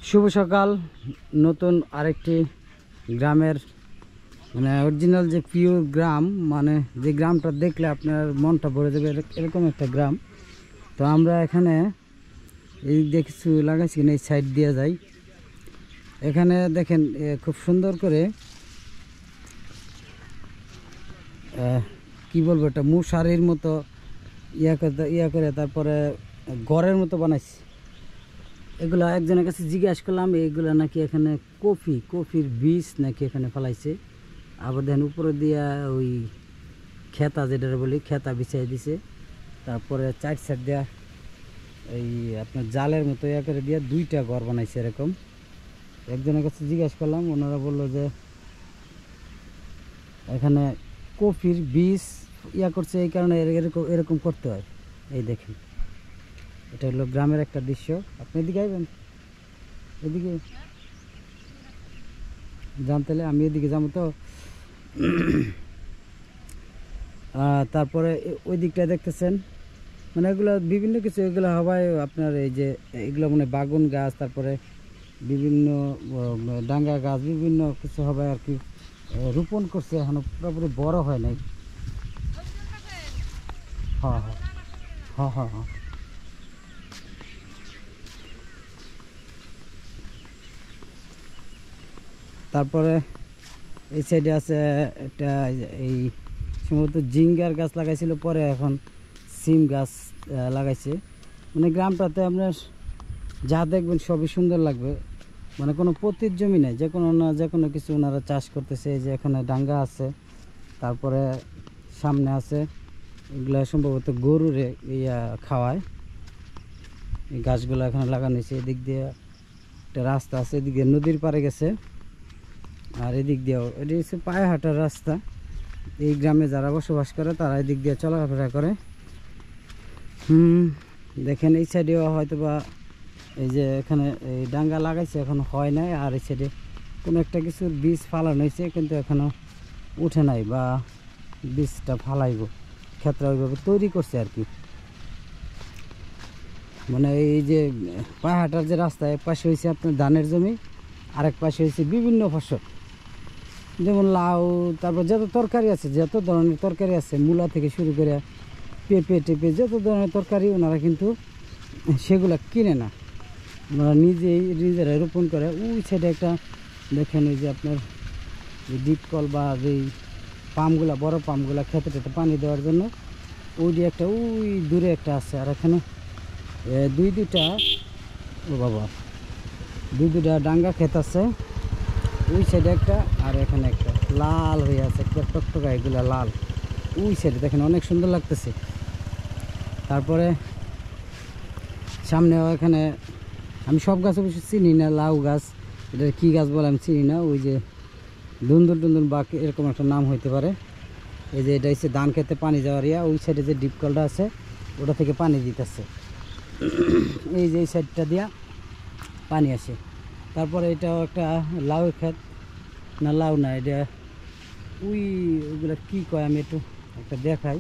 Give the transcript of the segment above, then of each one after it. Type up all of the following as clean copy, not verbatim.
শুভ সকাল। নতুন আরেকটি গ্রামের মানে অরিজিনাল যে পিওর গ্রাম, মানে যে গ্রামটা দেখলে আপনার মনটা ভরে যাবে এরকম একটা গ্রাম। তো আমরা এখানে এই কিছু লাগাইছি কিনা এই সাইড দিয়ে যাই। এখানে দেখেন খুব সুন্দর করে কি বলবো, এটা মশারির মতো ইয়া করে তারপরে ঘরের মতো বানাইছি। এগুলা একজনের কাছে জিজ্ঞাসা করলাম, এইগুলা নাকি এখানে কফির বীজ নাকি এখানে ফেলাইছে। আবার দেখেন উপরে দিয়া ওই খেতা, যেটা বলি খেতা বিছাই দিছে। তারপরে চার সাইড দিয়া এই আপনার জালের মতো ইয়া করে দিয়া দুইটা ঘর বানাইছে এরকম। একজনের কাছে জিজ্ঞাসা করলাম, ওনারা বললো যে এখানে কফির বীজ ইয়া করছে, এই কারণে এরকম করতে হয়। এই দেখেন, এটা হলো গ্রামের একটা দৃশ্য। আপনি এদিকে আইবেন, এদিকে জানতে আমি এদিকে যাবো তো। তারপরে ওই দিকটা দেখতেছেন, মানে এগুলো বিভিন্ন কিছু, এগুলো হবায় আপনার এই যে এগুলো মানে বাগুন গাছ, তারপরে বিভিন্ন ডাঙ্গা গাছ, বিভিন্ন কিছু হবে আর কি রোপণ করছে, এখনো পুরোপুরি বড় হয় নাই। হ্যাঁ হ্যাঁ হ্যাঁ হ্যাঁ হ্যাঁ। তারপরে এই সাইডে আছে একটা, এই সম্ভবত জিঙ্গার গাছ লাগাইছিল, পরে এখন সিম গাছ লাগাইছে। মানে গ্রামটাতে আপনার যা দেখবেন সবই সুন্দর লাগবে, মানে কোনো পতির জমি নেই, যে কোনো কিছু ওনারা চাষ করতেছে। এই যে এখানে ডাঙ্গা আছে, তারপরে সামনে আছে এগুলা সম্ভবত গরুরে ইয়া খাওয়ায়। এই গাছগুলো এখানে লাগানো হয়েছে। এদিক দিয়ে একটা রাস্তা আছে, এদিক দিয়ে নদীর পাড়ে গেছে, আর এদিক দিয়েও এটি হচ্ছে পায়ে হাঁটার রাস্তা। এই গ্রামে যারা বসবাস করে তারা এদিক দিয়ে চলাফেরা করে। দেখেন এই সাইডেও হয়তো বা এই যে এখানে এই ডাঙ্গা লাগাইছে, এখন হয় নাই। আর এই সাইডে কোনো একটা কিছুর বীজ ফালানো হয়েছে, কিন্তু এখনও উঠে নাই, বা বীজটা ফালাইব, ক্ষেত্রে ওইভাবে তৈরি করছে আর কি। মানে এই যে পায়ে হাঁটার যে রাস্তা, এক পাশে হয়েছে আপনার ধানের জমি, আরেক পাশে হয়েছে বিভিন্ন ফসল, যেমন লাউ, তারপর যত তরকারি আছে, যত ধরনের তরকারি আছে, মূলা থেকে শুরু করে পেঁপে টেপে যত ধরনের তরকারি, ওনারা কিন্তু সেগুলা কিনে না, ওনারা নিজেরাই রোপণ করে। ওই সাইডে একটা দেখেন, ওই যে আপনার ডিপ কল বা যেই পাম্পগুলা, বড় পাম্পগুলা খেতে পানি দেওয়ার জন্য, ওই যে একটা ওই দূরে একটা আছে। আর এখানে দুইটা ডাঙ্গা ক্ষেত আছে, ওই সাইডে একটা, আর এখানে একটা লাল হয়ে আছে, একটা টকটকা, এগুলা লাল। ওই সাইডে দেখেন অনেক সুন্দর লাগতেছে। তারপরে সামনে এখানে আমি সব গাছ অবশ্য চিনি না, লাউ গাছ, এটা কী গাছ বলে আমি চিনি না। ওই যে দুন্দুল বা এরকম একটা নাম হইতে পারে। এই যে এটা হচ্ছে ধান খেতে পানি যাওয়ার ইয়া, ওই সাইডে যে ডিপ কলটা আছে ওটা থেকে পানি দিতেছে, এই যে এই সাইডটা দিয়া পানি আসে। তারপরে এটাও একটা লাউ ক্ষেত, না লাউ না, এটা ওইগুলো কী কয় আমি একটু একটা দেখাই,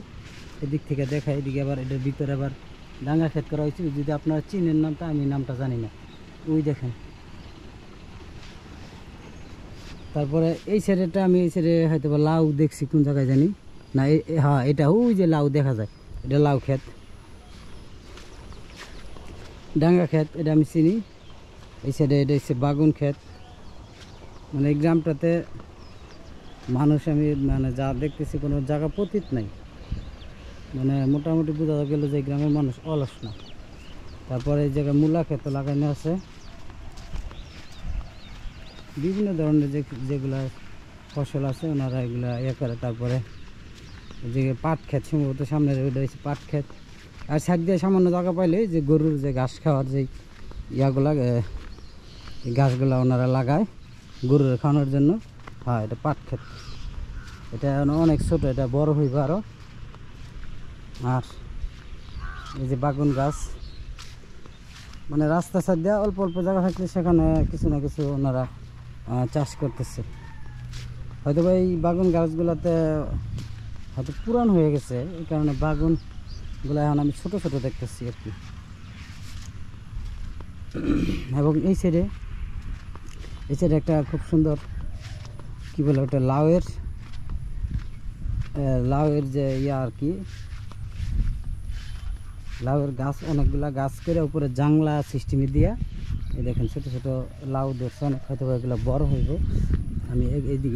এদিক থেকে দেখাই। এদিকে আবার এটার ভিতরে আবার ডাঙ্গা ক্ষেত করা হয়েছে, যদি আপনারা চিনেন নামটা, আমি নামটা জানি না। ওই দেখেন, তারপরে এই সাইডেটা আমি এই সাইডে হয়তো বা লাউ দেখছি, কোন জায়গায় জানি না। হ্যাঁ, এটা ওই যে লাউ দেখা যায়, এটা লাউ ক্ষেত, ডাঙ্গা ক্ষেত, এটা আমি চিনি। এই সাইডে এটা হচ্ছে বাগুন ক্ষেত। মানে এই গ্রামটাতে মানুষ আমি মানে যা দেখতেছি, কোনো জায়গা পতিত নাই, মানে মোটামুটি বোঝা গেল যে গ্রামের মানুষ অলস না। তারপরে এই জায়গায় মূলা ক্ষেত লাগানো আছে, বিভিন্ন ধরনের যেগুলা ফসল আছে ওনারা এগুলা ইয়ে করে। তারপরে যে পাট ক্ষেত, সম্ভবত সামনের ওইটা হচ্ছে পাট ক্ষেত। আর সাইড দিয়ে সামান্য জায়গা পাইলে যে গরুর যে ঘাস খাওয়ার যে ইয়াগুলা, গাছগুলা ওনারা লাগায় গরুর খাওয়ানোর জন্য। হ্যাঁ, এটা পাট ক্ষেত, এটা অনেক ছোট, এটা বড় হইবে আরো। আর এই যে বাগুন গাছ, মানে রাস্তা সাইড দিয়ে অল্প অল্প জায়গা থাকলে সেখানে কিছু না কিছু ওনারা চাষ করতেছে। হয়তো বা এই বাগুন গাছগুলাতে হয়তো পুরান হয়ে গেছে, এই কারণে বাগুনগুলো এখন আমি ছোট ছোট দেখতেছি আর কি। এবং এই সাইডে এছাড়া একটা খুব সুন্দর কি বলে ওটা লাউয়ের যে ইয়া আর কি, লাউয়ের গাছ, অনেকগুলা গাছ করে উপরে জাংলা সিস্টেমে দিয়া এই দেখেন ছোট ছোট লাউ ধরছে, অনেক হয়তো এগুলো বড় হইব। আমি এদিক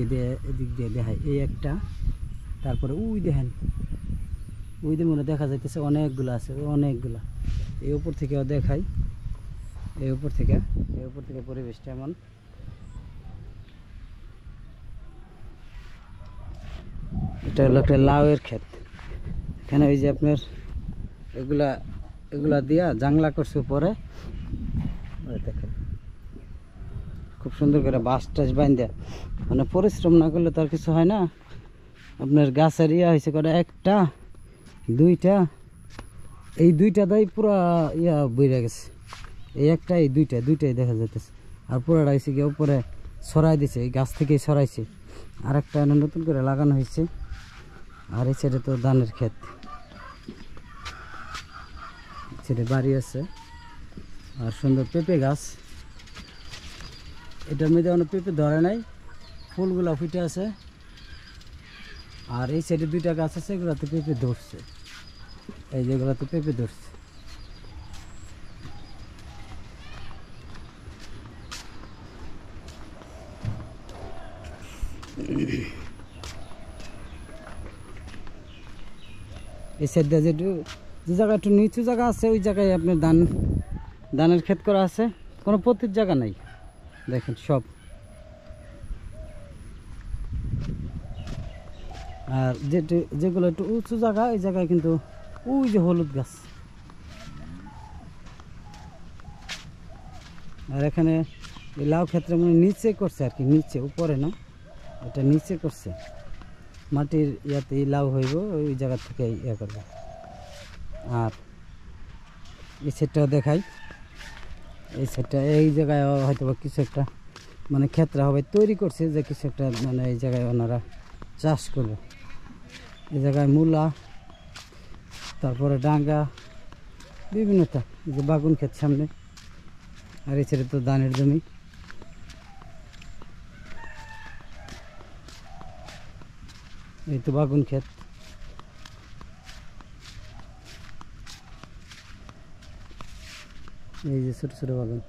দিয়ে দেখাই, এই একটা, তারপরে ওই দেখেন ওই দিয়ে মনে দেখা যাইতেছে অনেকগুলো আছে, অনেকগুলা। এই উপর থেকেও দেখাই, এই উপর থেকে পরিবেশটা এমন। এটা হলো একটা লাউয়ের ক্ষেত। এখানে ওই যে আপনার এগুলা দিয়া জাংলা করছে উপরে, দেখেন খুব সুন্দর করে বাঁশ টাস বাইন্দা, মানে পরিশ্রম না করলে তো আর কিছু হয় না। আপনার গাছের ইয়া হয়েছে কটা, একটা দুইটা, এই দুইটা দাই পুরা ইয়া বইরা গেছে, এই একটা এই দুইটাই দেখা যাইতেছে। আর পুরাটা হয়েছে গিয়ে উপরে ছড়াই দিছে, এই গাছ থেকেই ছড়াইছে। আর একটা নতুন করে লাগানো হয়েছে। আর এই সাইডে তো ধানের ক্ষেত, ছেড়ে বাড়ি আছে। আর সুন্দর পেঁপে গাছ, এটার মধ্যে অনেক পেঁপে ধরে নাই, ফুলগুলা ফুটে আছে। আর এই সাইডে দুইটা গাছ আছে, এগুলাতে পেঁপে ধরছে, এই যেগুলাতে পেঁপে ধরছে। এই সাইড দিয়ে যে জায়গা একটু নিচু জায়গা আছে, ওই জায়গায় আপনার ধানের ক্ষেত করা আছে, কোনো পতির জায়গা নাই দেখেন সব। আর যেগুলো একটু উঁচু জায়গা, এই জায়গায় কিন্তু ওই যে হলুদ গাছ। আর এখানে এই লাউ ক্ষেত্রে মানে নিচে করছে আর কি, নিচে, উপরে না, এটা নিচে করছে, মাটির ইয়াতে লাউ হইব, ওই জায়গা থেকে ইয়া করবে। আর এই সাইডটাও দেখাই, এই সাইডটা, এই জায়গায় হয়তো বা কিছু একটা মানে ক্ষেত্রে হবে তৈরি করছে, যে কিছু একটা মানে এই জায়গায় ওনারা চাষ করবে। এই জায়গায় মূলা, তারপরে ডাঙ্গা, বিভিন্নটা, এই যে বাগুন ক্ষেত সামনে। আর এই সাইডে তো ধানের জমি। এই তো বাগুন ক্ষেত। এই যে ছোট ছোট বাগান।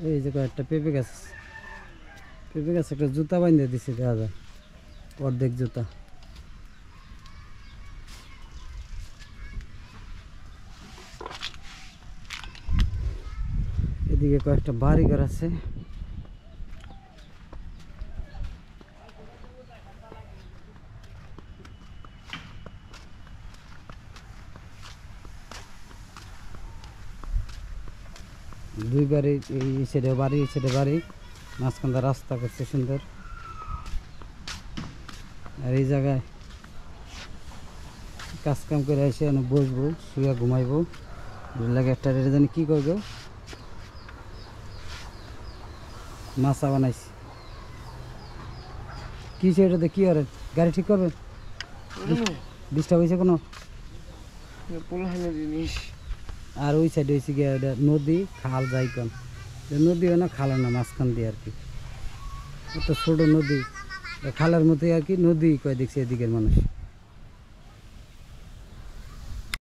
এই যে কয়েকটা পেঁপে গাছ একটা জুতা বাঁধিয়ে দিছে, দেখা যায় অর্ধেক জুতা। এদিকে কয়েকটা বাড়ি ঘর আছে। দুই বাড়ি, এই সাইডে বাড়ি, এই সাইডে বাড়ি, মাঝখানটা রাস্তা করছে সুন্দর। আর এই জায়গায় কাজ কাম করে এসে বসবো, শুয়ে ঘুমাইবো, লাগে একটা জানি কি করবো, মাছা বানাইছি। কি সেটাতে কি করেন, গাড়ি ঠিক করবেন? ডিস্টার্ব হয়েছে কোনো? জিনিস। আর ওই সাইডে হয়েছে গিয়ে নদী, খাল যাই কন, নদীও না খালও না, মাঝখান দিয়ে আর কি, একটা ছোট নদী, খালের মতোই আর কি, নদী কয় দেখছি এদিকের মানুষ।